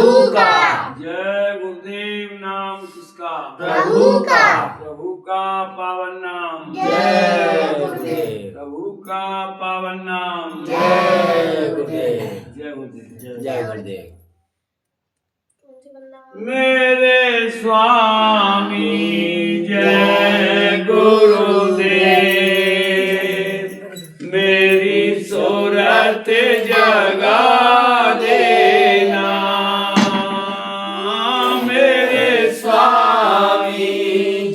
प्रभु का। जय गुरुदेव नाम किसका? प्रभु का। प्रभु का पावन नाम। जय गुरुदेव। प्रभु का पावन नाम। जय गुरुदेव। जय गुरुदेव। जय गुरुदेव। मेरे स्वामी जय गुरुदेव, मेरी सूरत जगा देना। मेरे स्वामी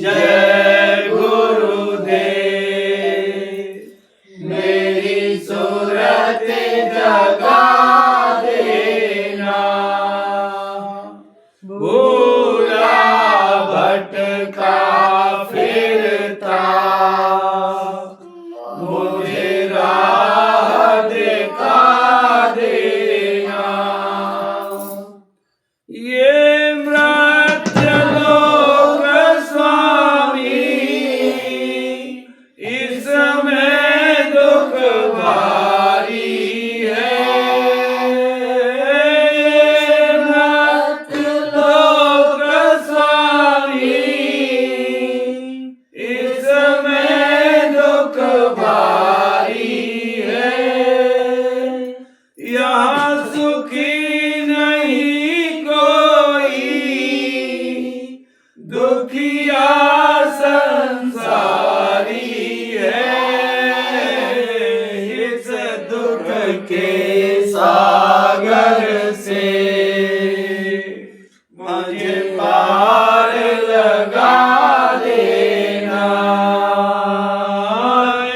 जय गुरुदेव, मेरी सूरत जगा देना। भूला भटका फिरता मुझे राह दिखा देना। ये मृत्युलोक स्वामी, इसमें दुख भारी है। मृत्युलोक स्वामी, इसमें दुख भारी है। यहाँ सुखी नहीं कोई, दुखिया संसारी है। इस दुख के सागर से मुझे पार लगा देना।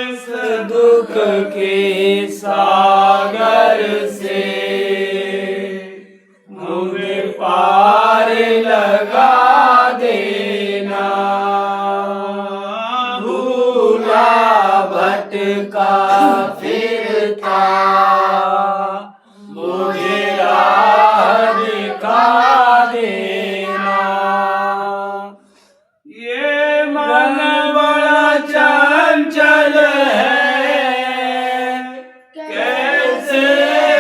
इस दुख के सागर से मुझे पार लगा देना। भूला भटका फिरता मुझे राह दिखा देना। ये मन बड़ा चंचल है, कैसे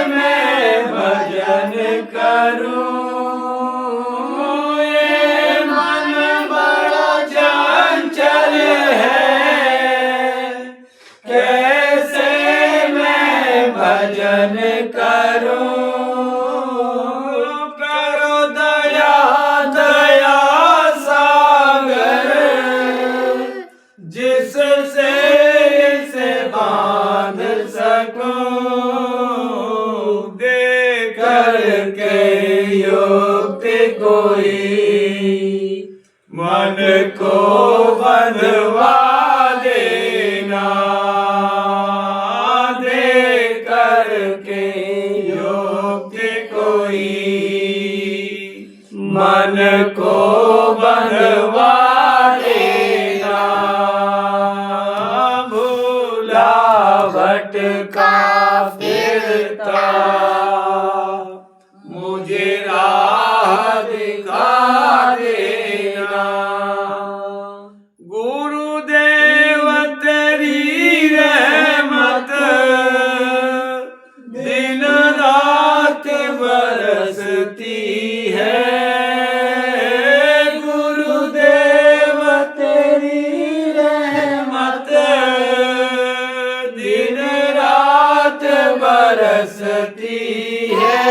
मैं भजन करूं। ये मन बड़ा चंचल है, कैसे मैं भजन करूं। करो दया दया सागर, जिससे इसे बांध सकूं। दे करके युक्ति कोई मन को बंधवा देना। दे करके युक्ति कोई मन को बंधवा देना। भूला भटका फिरता मुझे राह दिखा देना। गुरुदेव तेरी रहमत दिन रात बरसती है। गुरुदेव तेरी रहमत दिन रात बरसती है।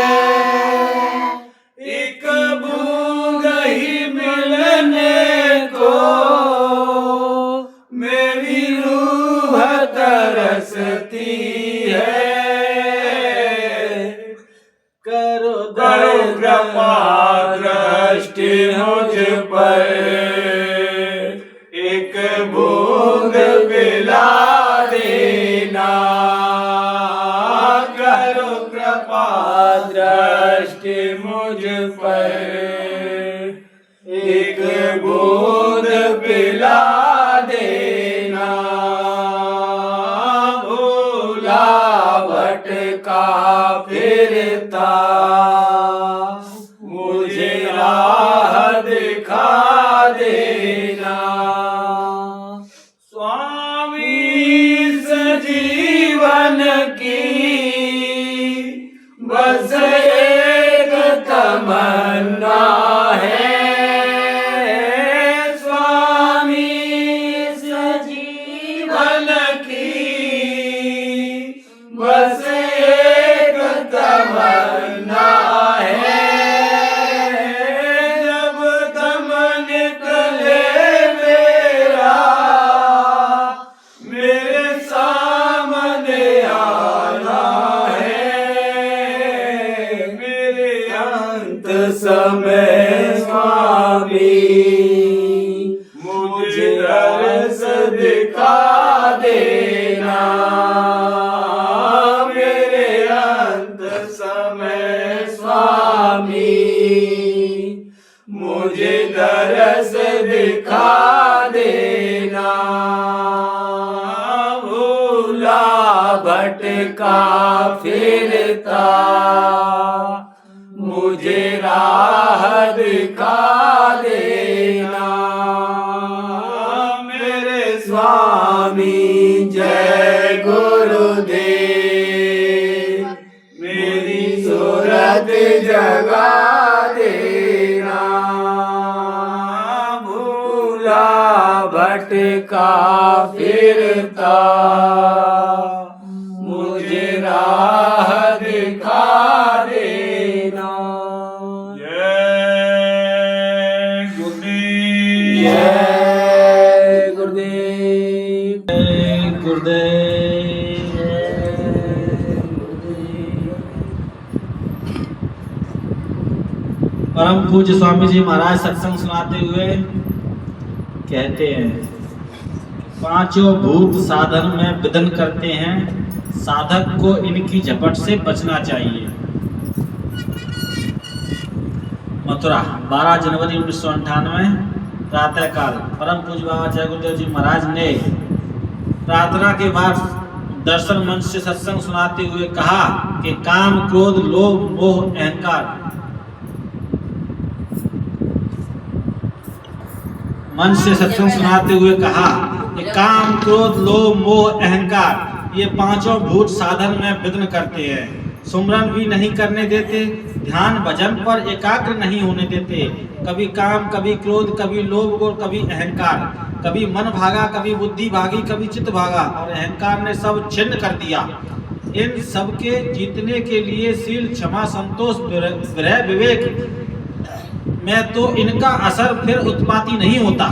एक बूंद ही मिलने को मेरी रूह तरसती है। करो कृपा दृष्टि मुझ पर, एक बूंद पिला देना। करो कृपा दृष्टि मुझ पर, एक बूंद पिला देना। भूला भटका फिरता मुझे राह दिखा देना। स्वामी इस जीवन की बस एक तमन्ना दिखा देना, मेरे अंत समय स्वामी मुझे दरस दिखा देना। भूला भटका फिरता मुझे राह दिखा देना, मेरे स्वामी जय गुरुदेव, मेरी सूरत जगा देना। भूला भटका फिरता मुझे राह दिखा देना। जय गुरुदेव, जय गुरुदेव, जय गुरुदेव, परम पूज्य स्वामी जी महाराज सत्संग सुनाते हुए कहते हैं, पांचों भूत साधन में विघ्न करते हैं, साधक को इनकी झपट से बचना चाहिए। मथुरा 12 जनवरी 1998 प्रातःकाल परम पूज्य बाबा जय गुरुदेव जी महाराज ने प्रार्थना के बाद दर्शन मंच से सत्संग सुनाते हुए कहा कि काम, क्रोध, लोभ, मोह, अहंकार, मन से सत्संग सुनाते हुए कहा कि काम, क्रोध, लोभ, मोह, अहंकार ये पांचों भूत साधन में विघ्न करते हैं, सुमरन भी नहीं करने देते, ध्यान भजन पर एकाग्र नहीं होने देते। कभी काम, कभी क्रोध, कभी लोभ और कभी अहंकार, कभी मन भागा, कभी बुद्धि भागी, कभी चित्त भागा और अहंकार ने सब छिन्न कर दिया। इन सब के जीतने के लिए शील, क्षमा, संतोष, विरह, विवेक में तो इनका असर फिर उत्पाती नहीं होता।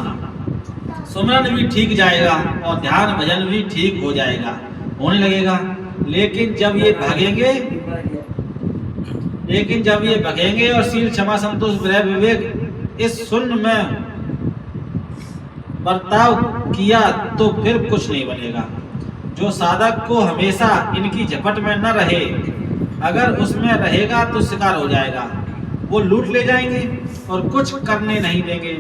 सुमरन भी ठीक जाएगा और ध्यान भजन भी ठीक हो जाएगा, होने लगेगा। लेकिन जब ये भागेंगे और शील, क्षमा, संतोष, विरह, विवेक इस शून्य में बर्ताव किया तो फिर कुछ नहीं बनेगा। जो साधक को हमेशा इनकी झपट में न रहे, अगर उसमें रहेगा तो शिकार हो जाएगा, वो लूट ले जाएंगे और कुछ करने नहीं देंगे।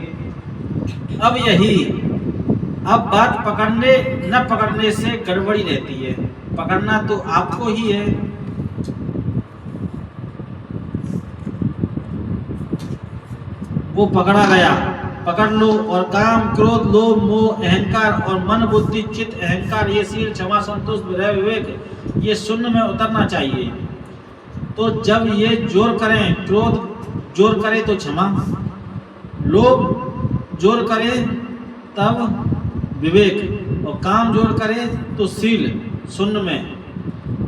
अब बात पकड़ने न पकड़ने से गड़बड़ी रहती है, पकड़ना तो आपको ही है। वो पकड़ा गया, पकड़ लो और काम, क्रोध, लोभ, मोह, अहंकार और मन, बुद्धि, चित्त, अहंकार ये शील, क्षमा, संतोष, विरह, विवेक ये शून्य में उतरना चाहिए। तो जब ये जोर करें, क्रोध जोर करे तो क्षमा, लोभ जोर करे तब विवेक और काम जोर करे तो शील शून्य में।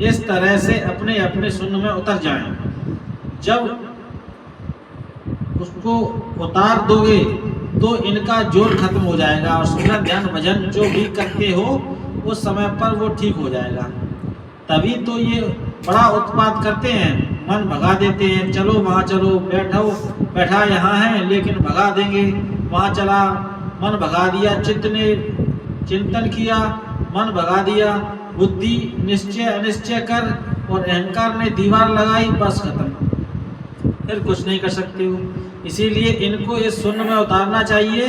इस तरह से अपने अपने शून्य में उतर जाएं। जब उसको उतार दोगे तो इनका जोर खत्म हो जाएगा और सुमरन, ध्यान, भजन जो भी करते हो उस समय पर वो ठीक हो जाएगा। तभी तो ये बड़ा उत्पात करते हैं, मन भगा देते हैं, चलो वहाँ चलो, बैठा यहाँ है लेकिन भगा देंगे, वहाँ चला, मन भगा दिया, चित्त ने चिंतन किया, मन भगा दिया, बुद्धि निश्चय अनिश्चय कर और अहंकार ने दीवार लगाई, बस खत्म, फिर कुछ नहीं कर सकते हो। इसीलिए इनको इस शून्य में उतारना चाहिए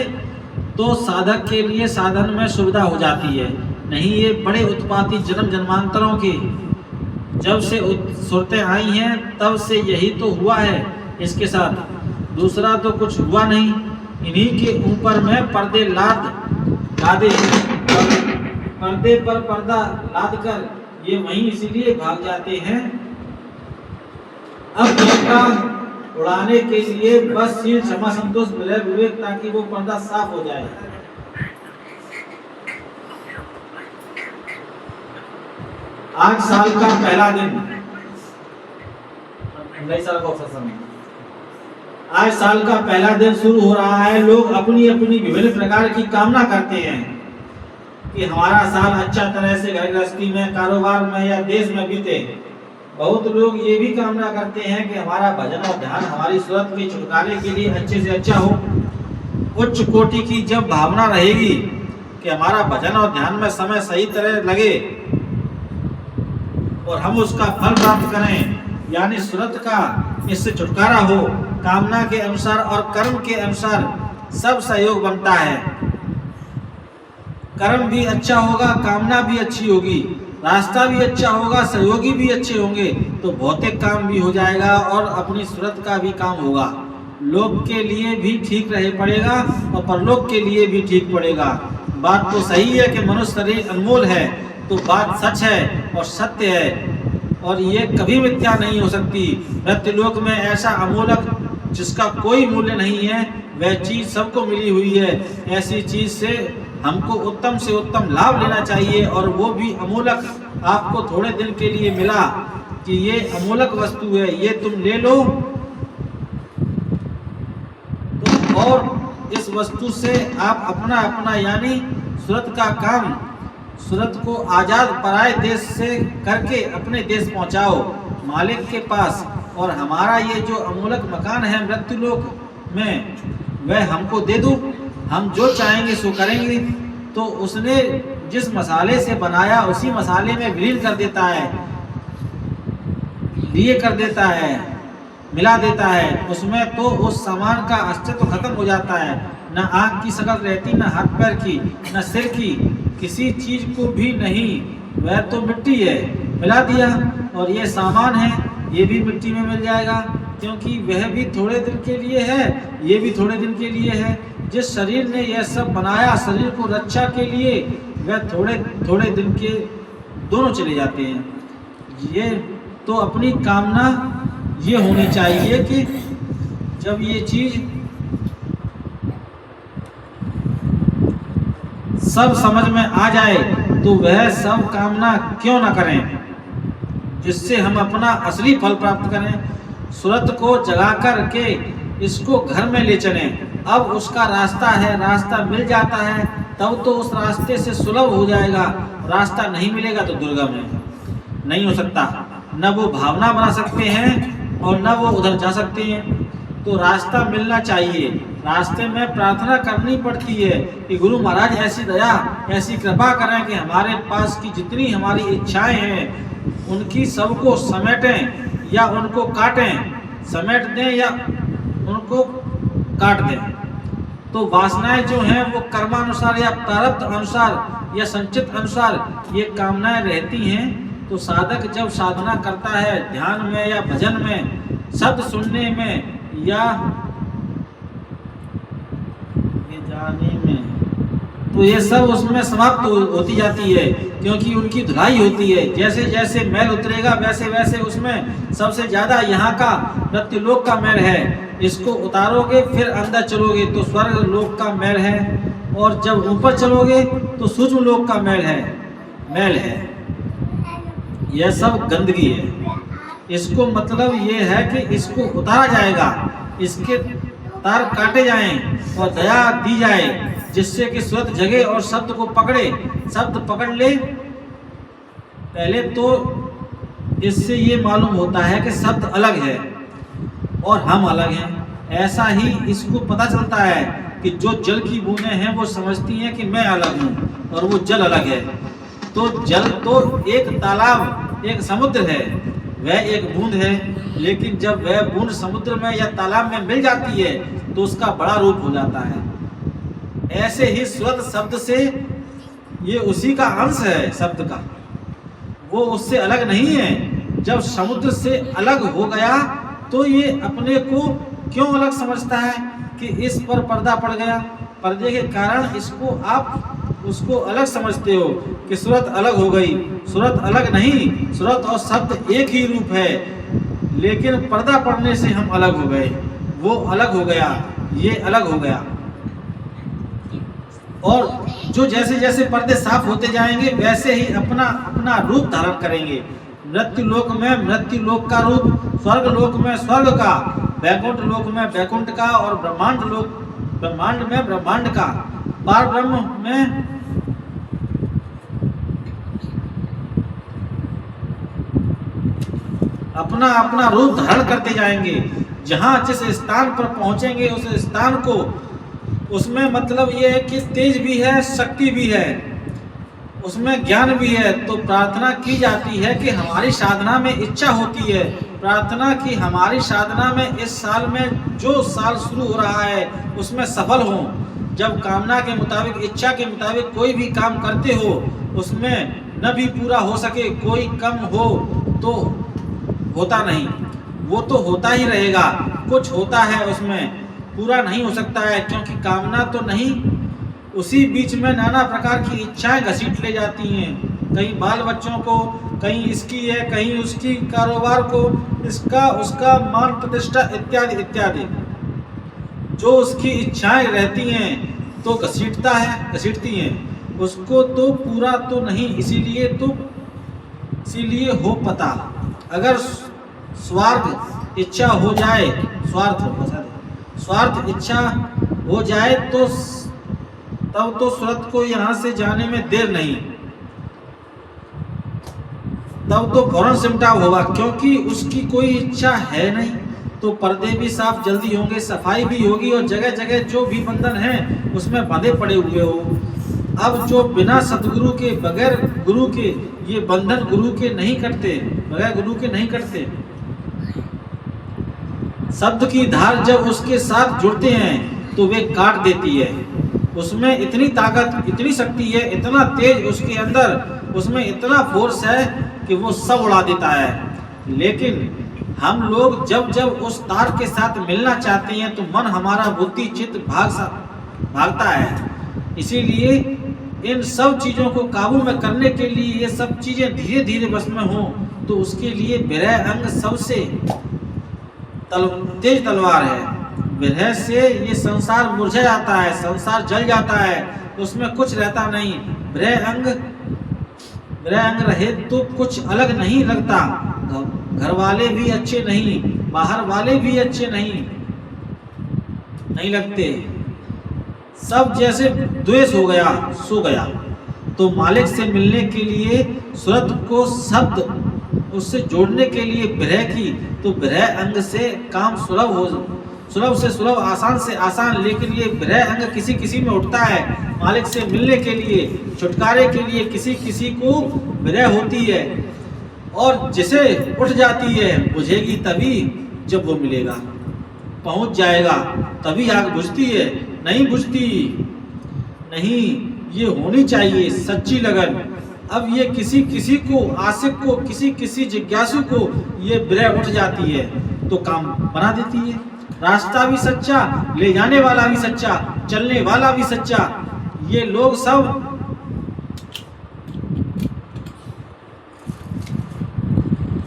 तो साधक के लिए साधन में सुविधा हो जाती है। नहीं ये बड़े उत्पाती जन्म जन्मांतरों के जब से सुरतें आई हैं तब से यही तो हुआ है इसके साथ, दूसरा तो कुछ हुआ नहीं। इन्हीं के ऊपर में पर्दे लादे, पर्दे पर पर्दा लाद कर ये वहीं इसीलिए भाग जाते हैं। अब पर्दा उड़ाने के लिए बस शील, क्षमा, संतोष, विरह, विवेक ताकि वो पर्दा साफ हो जाए। आज साल का पहला दिन, नए साल का सत्संग, आज साल का पहला दिन शुरू हो रहा है। लोग अपनी अपनी विभिन्न प्रकार की कामना करते हैं कि हमारा साल अच्छा तरह से घर गृहस्थी में, कारोबार में या देश में बीते। बहुत लोग ये भी कामना करते हैं कि हमारा भजन और ध्यान हमारी सूरत के छुटकारे के लिए अच्छे से अच्छा हो। उच्च कोटि की जब भावना रहेगी कि हमारा भजन और ध्यान में समय सही तरह लगे और हम उसका फल प्राप्त करें, यानी सुरत का इससे छुटकारा हो। कामना के अनुसार और कर्म के अनुसार सब सहयोग बनता है। कर्म भी अच्छा होगा, कामना भी अच्छी होगी, रास्ता भी अच्छा होगा, सहयोगी भी अच्छे होंगे, तो भौतिक काम भी हो जाएगा और अपनी सुरत का भी काम होगा। लोक के लिए भी ठीक रहे पड़ेगा और परलोक के लिए भी ठीक पड़ेगा। बात तो सही है कि मनुष्य शरीर अनमोल है, तो बात सच है और सत्य है और ये कभी मिथ्या नहीं हो सकती। मृत्युलोक में ऐसा अमूलक जिसका कोई मूल्य नहीं है, वह चीज सबको मिली हुई है। ऐसी चीज से हमको उत्तम से उत्तम लाभ लेना चाहिए और वो भी अमूलक। आपको थोड़े दिन के लिए मिला कि ये अमूलक वस्तु है, ये तुम ले लो, तो और इस वस्तु से आप अपना अपना यानी सुरत का काम, सुरत को आजाद पराये देश से करके अपने देश पहुंचाओ मालिक के पास। और हमारा ये जो अमूलक मकान है मृत्युलोक में, वह हमको दे दो, हम जो चाहेंगे सो करेंगे। तो उसने जिस मसाले से बनाया उसी मसाले में विलीन कर देता है, लिए कर देता है, मिला देता है उसमें, तो उस सामान का अस्तित्व खत्म हो जाता है। न आँख की शक्ल रहती, न हाथ पैर की, न सिर की, किसी चीज को भी नहीं, वह तो मिट्टी है, मिला दिया। और ये सामान है, ये भी मिट्टी में मिल जाएगा, क्योंकि वह भी थोड़े दिन के लिए है, ये भी थोड़े दिन के लिए है। जिस शरीर ने यह सब बनाया शरीर को रक्षा के लिए, वह थोड़े थोड़े दिन के दोनों चले जाते हैं। ये तो अपनी कामना ये होनी चाहिए कि जब ये चीज सब समझ में आ जाए तो वह सब कामना क्यों ना करें, जिससे हम अपना असली फल प्राप्त करें। सुरत को जगा कर के इसको घर में ले चलें। अब उसका रास्ता है, रास्ता मिल जाता है तब तो उस रास्ते से सुलभ हो जाएगा, रास्ता नहीं मिलेगा तो दुर्गम है, नहीं हो सकता। न वो भावना बना सकते हैं और न वो उधर जा सकते हैं। तो रास्ता मिलना चाहिए। रास्ते में प्रार्थना करनी पड़ती है कि गुरु महाराज ऐसी दया, ऐसी कृपा करें कि हमारे पास की जितनी हमारी इच्छाएं हैं उनकी सबको समेटें या उनको काटें, समेट दें या उनको काट दें। तो वासनाएं जो हैं वो कर्मानुसार या प्रारब्ध अनुसार या संचित अनुसार ये कामनाएं रहती हैं। तो साधक जब साधना करता है ध्यान में या भजन में, शब्द सुनने में या ये जाने में, तो ये सब उसमें समाप्त होती जाती है, क्योंकि उनकी धुलाई होती है। जैसे जैसे मैल उतरेगा वैसे वैसे उसमें सबसे ज्यादा यहाँ का मृत्युलोक का मैल है। इसको उतारोगे फिर अंदर चलोगे तो स्वर्ग लोक का मैल है, और जब ऊपर चलोगे तो सूक्ष्म लोक का मैल है। यह सब गंदगी है। इसको मतलब ये है कि इसको उतारा जाएगा, इसके तार काटे जाएं और दया दी जाए, जिससे कि सुरत जगे और शब्द को पकड़े, शब्द पकड़ ले। पहले तो इससे ये मालूम होता है कि शब्द अलग है और हम अलग हैं। ऐसा ही इसको पता चलता है कि जो जल की बूंदें हैं वो समझती हैं कि मैं अलग हूँ और वो जल अलग है। तो जल तो एक तालाब, एक समुद्र है, वह एक बूंद है, लेकिन जब वह बूंद समुद्र में या तालाब में मिल जाती है तो उसका बड़ा रूप हो जाता है। ऐसे ही स्वत शब्द से ये उसी का अंश है, शब्द का, वो उससे अलग नहीं है। जब समुद्र से अलग हो गया तो ये अपने को क्यों अलग समझता है कि इस पर पर्दा पड़ गया। पर्दे के कारण इसको आप उसको अलग समझते हो कि सूरत अलग हो गई। सूरत अलग नहीं, सूरत और शब्द एक ही रूप है, लेकिन पर्दा पड़ने से हम अलग हो गए। वो अलग हो गया, ये अलग हो गया। और जो जैसे जैसे पर्दे साफ होते जाएंगे वैसे ही अपना अपना रूप धारण करेंगे। मृत्यु लोक में मृत्यु लोक का रूप, स्वर्ग लोक में स्वर्ग का, वैकुंठ लोक में वैकुंठ का, और ब्रह्मांड लोक, ब्रह्मांड में ब्रह्मांड का, पार ब्रह्म में अपना अपना रूप धारण करते जाएंगे। जहां जिस स्थान पर पहुंचेंगे उस स्थान को उसमें मतलब ये है कि तेज भी है, शक्ति भी है, उसमें ज्ञान भी है। तो प्रार्थना की जाती है कि हमारी साधना में इच्छा होती है, प्रार्थना की हमारी साधना में इस साल में जो साल शुरू हो रहा है उसमें सफल हो। जब कामना के मुताबिक, इच्छा के मुताबिक कोई भी काम करते हो, उसमें न भी पूरा हो सके, कोई कम हो तो होता नहीं, वो तो होता ही रहेगा। कुछ होता है उसमें, पूरा नहीं हो सकता है, क्योंकि कामना तो नहीं, उसी बीच में नाना प्रकार की इच्छाएं घसीट ले जाती हैं। कहीं बाल बच्चों को, कहीं इसकी है, कहीं उसकी कारोबार को, इसका उसका मान प्रतिष्ठा इत्यादि इत्यादि। जो उसकी इच्छाएं रहती हैं तो घसीटता है, घसीटती हैं उसको, तो पूरा तो नहीं। इसीलिए हो पता, अगर स्वार्थ इच्छा हो जाए, स्वार्थ इच्छा हो जाए तो तब तो सूरत को यहाँ से जाने में देर नहीं, तब तो फौरन सिमटा होगा, क्योंकि उसकी कोई इच्छा है नहीं। तो पर्दे भी साफ जल्दी होंगे, सफाई भी होगी, और जगह जगह जो भी बंधन हैं उसमें बंधे पड़े हुए हो। अब जो बिना सतगुरु के, बगैर गुरु के, ये बंधन गुरु के नहीं कटते, बगैर गुरु के नहीं कटते। शब्द की धार जब उसके साथ जुड़ते हैं तो वे काट देती है। उसमें इतनी ताकत, इतनी शक्ति है, इतना तेज उसके अंदर, उसमें इतना फोर्स है कि वो सब उड़ा देता है। लेकिन हम लोग जब जब उस तार के साथ मिलना चाहते हैं तो मन हमारा, बुद्धि, चित्त भागता है। इसीलिए इन सब चीज़ों को काबू में करने के लिए, ये सब चीज़ें धीरे धीरे बस में हो, तो उसके लिए विरह अंग सबसे तेज तलवार है। विरह से ये संसार मुरझा जाता है, संसार जल जाता है, उसमें कुछ रहता नहीं। विरह अंग रहे तो कुछ अलग नहीं लगता। घर वाले भी अच्छे नहीं, बाहर वाले भी अच्छे नहीं लगते, सब जैसे द्वेष हो गया, सो गया। तो मालिक से मिलने के लिए, सूरत को शब्द उससे जोड़ने के लिए विरह की, तो विरह अंग से काम सुलभ से सुलभ, आसान से आसान। लेकिन ये विरह अंग किसी किसी में उठता है। मालिक से मिलने के लिए, छुटकारे के लिए किसी किसी को विरह होती है, और जिसे उठ जाती है बुझेगी तभी जब वो मिलेगा, पहुंच जाएगा तभी आग बुझती है, नहीं बुझती नहीं। ये होनी चाहिए सच्ची लगन। अब ये किसी किसी को, आशिक को, किसी किसी जिज्ञासु को ये विरह उठ जाती है तो काम बना देती है। रास्ता भी सच्चा, ले जाने वाला भी सच्चा, चलने वाला भी सच्चा। ये लोग सब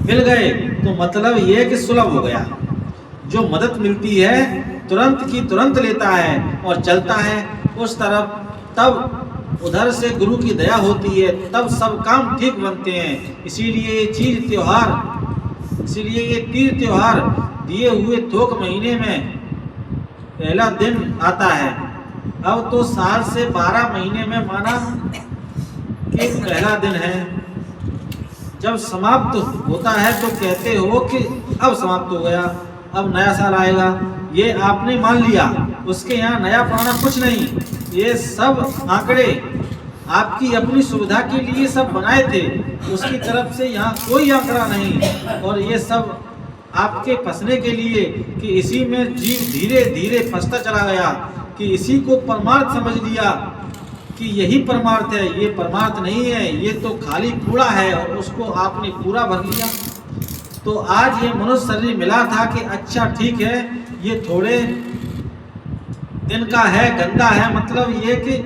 मिल गए तो मतलब ये कि सुलभ हो गया। जो मदद मिलती है तुरंत की तुरंत लेता है और चलता है उस तरफ। तब उधर से गुरु की दया होती है, तब सब काम ठीक बनते हैं। इसीलिए ये तीज त्योहार दिए हुए थोक महीने में पहला दिन आता है। अब तो साल से 12 महीने में माना कि पहला दिन है। जब समाप्त होता है तो कहते हो कि अब समाप्त हो गया, अब नया साल आएगा। ये आपने मान लिया, उसके यहाँ नया पुराना कुछ नहीं। ये सब आंकड़े आपकी अपनी सुविधा के लिए सब बनाए थे, उसकी तरफ से यहाँ कोई आंकड़ा नहीं। और ये सब आपके फंसने के लिए कि इसी में जीव धीरे धीरे फंसता चला गया, कि इसी को परमार्थ समझ लिया कि यही परमार्थ है। ये परमार्थ नहीं है, ये तो खाली कूड़ा है, और उसको आपने पूरा भर लिया। तो आज ये मनुष्य शरीर मिला था कि अच्छा ठीक है, ये थोड़े दिन का है, गंदा है, मतलब ये कि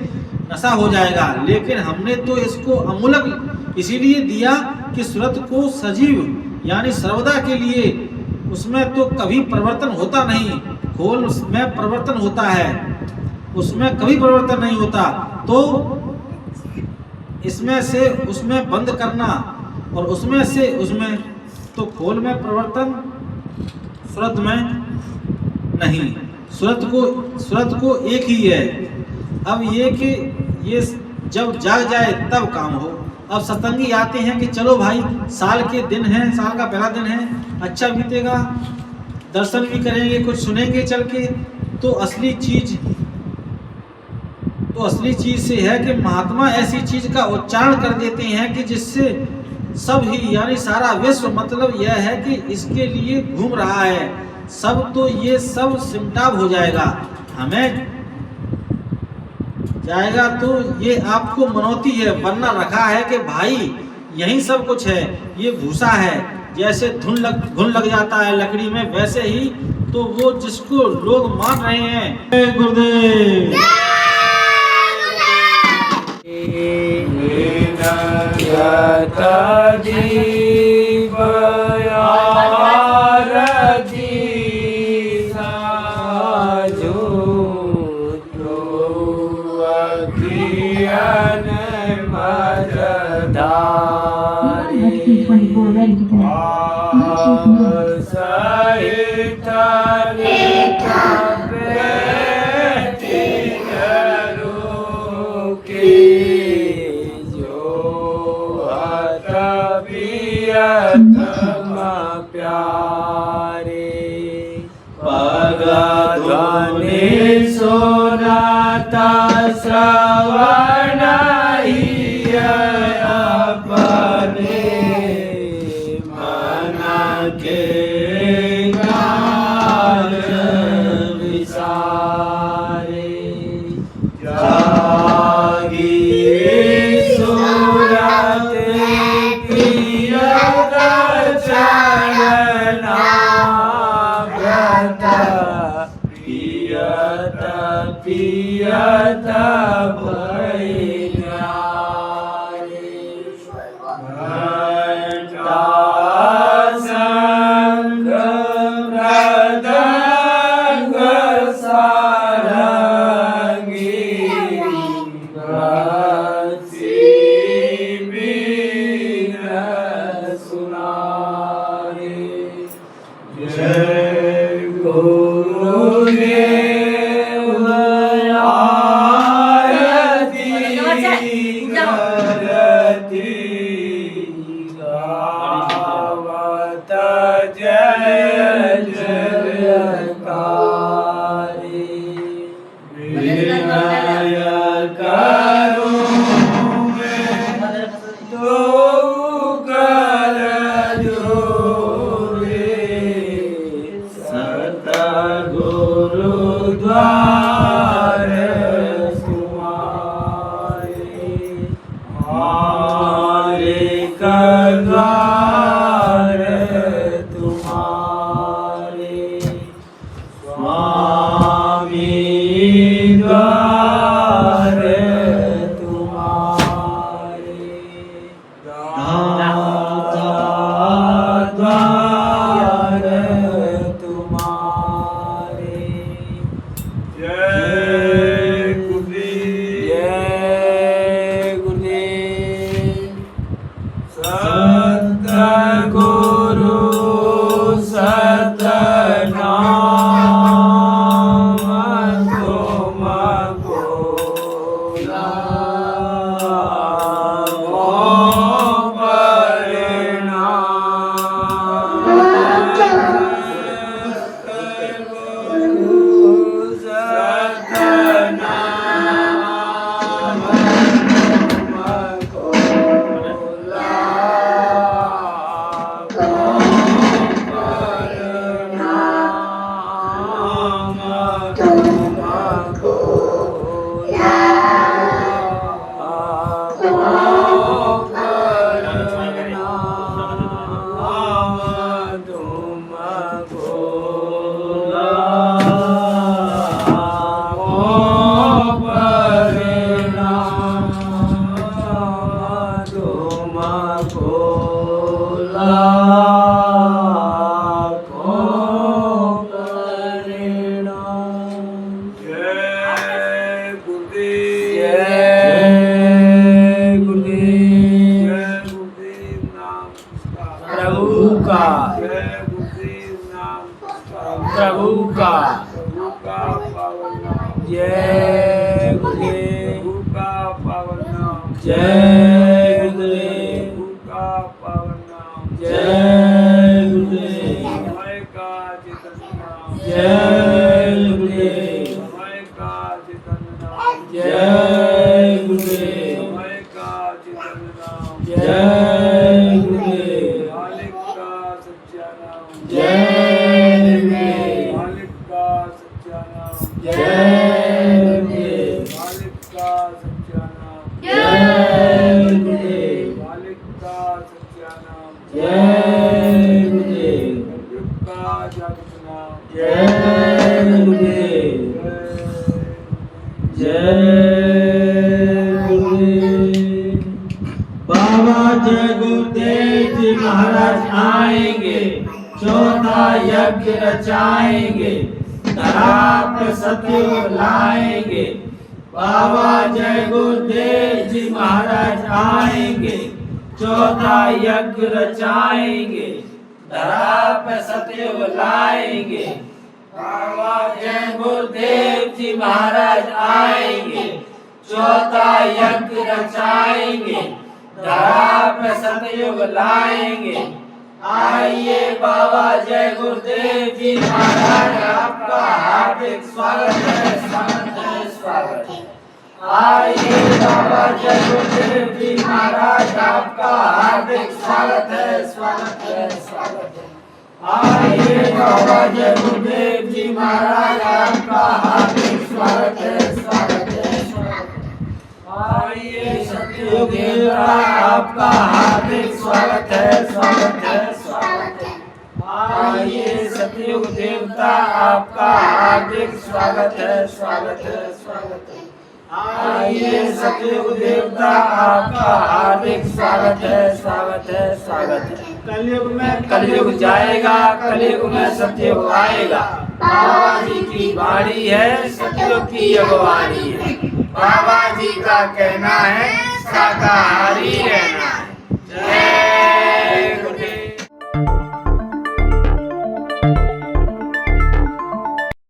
नशा हो जाएगा। लेकिन हमने तो इसको अमूलक इसीलिए दिया कि सूरत को सजीव यानी सर्वदा के लिए, उसमें तो कभी परिवर्तन होता नहीं। खोल में परिवर्तन होता है, उसमें कभी परिवर्तन नहीं होता। तो इसमें से उसमें बंद करना और उसमें से उसमें, तो खोल में परिवर्तन, सूरत में नहीं। सूरत को एक ही है। अब ये कि ये जब जाग जाए तब काम हो। अब सत्संगी आते हैं कि चलो भाई साल के दिन हैं, साल का पहला दिन है, अच्छा बीतेगा, दर्शन भी करेंगे, कुछ सुनेंगे चल के। तो असली चीज तो असली चीज से है कि महात्मा ऐसी चीज का उच्चारण कर देते हैं कि जिससे सब ही यानी सारा विश्व मतलब यह है कि इसके लिए घूम रहा है सब, तो ये सब सिमटाब हो जाएगा, हमें जाएगा। तो ये आपको मनौती है, वरना रखा है कि भाई यही सब कुछ है, ये भूसा है, जैसे घुन लग जाता है लकड़ी में, वैसे ही तो वो जिसको लोग मान रहे हैं। गुरुदेव सोनाता श्रवण अपने मन के कार्य विसारे जागी सूरत पियत चरणा पियत भैयारे घंटा शंख मृदंग सारंगी बंसी बीन सुनारे। जय गुरुदेव आरती करती गावत जय जयकारी विनय करूं मैं तो कर जोरे सतगुरु द्वार तुम्हारे मालिक द्वार तुम्हारे स्वामी द्वार तुम्हारे दाता द्वार तुम्हारे। जय गुरुदेव जय गुरुदेव सतगुरु सतनाम तुमको लाभो परिणाम। सतगुरु सतनाम तुमको लाभो परिणाम तुमको लाभो परिणाम तुमको लाभो परिणाम तुमको लाभो परिणाम। जय गुरुदेव जय गुरुदेव जय गुरुदेव नाम प्रभु का जय गुरुदेव नाम प्रभु का पावन नाम। जय गुरुदेव का पावन नाम। जय गुरुदेव का नाम जय गुरुदेव मालिक का सच्चा नाम जय गुरुदेव मालिक का सच्चा नाम जय गुरुदेव मालिक का सच्चा नाम जय गुरुदेव मालिक का सच्चा नाम जय गुरुदेव कलयुग का जागृत नाम जय गुरुदेव जय गुरुदेव। बाबा जय गुरुदेव जी महाराज आएंगे, चौथा यज्ञ रचाएंगे, धरा पे सतयुग लाएंगे। बाबा जय गुरुदेव जी महाराज आएंगे, चौथा यज्ञ रचाएंगे, धरा पे सतयुग लाएंगे। बाबा जय गुरुदेव जी महाराज आएंगे, चौथा यज्ञ रचाएंगे, धरा पे सतयुग लाएंगे। आइए बाबा जय गुरुदेव जी महाराज, आपका हार्दिक स्वागत है, स्वागत है, स्वागत है। आइए बाबा जय गुरुदेव जी महाराज, आपका हार्दिक स्वागत है, स्वागत है, स्वागत है। आइए बाबा जय गुरुदेव जी महाराज, आपका हार्दिक स्वागत है, स्वागत है, स्वागत है। आइए सतयुग देवता, आपका हार्दिक स्वागत है, स्वागत है, स्वागत है। आइए सतयुग देवता, आपका हार्दिक स्वागत है, स्वागत है, स्वागत है। आइए सतयुग देवता, आपका हार्दिक स्वागत है, स्वागत है, स्वागत है। कलयुग में कलयुग जाएगा, कलयुग में सतयुग आएगा। बाबा जी की वाणी है, सतयुग की अगवानी है। बाबा जी का कहना है, शाकाहारी रहना है। जय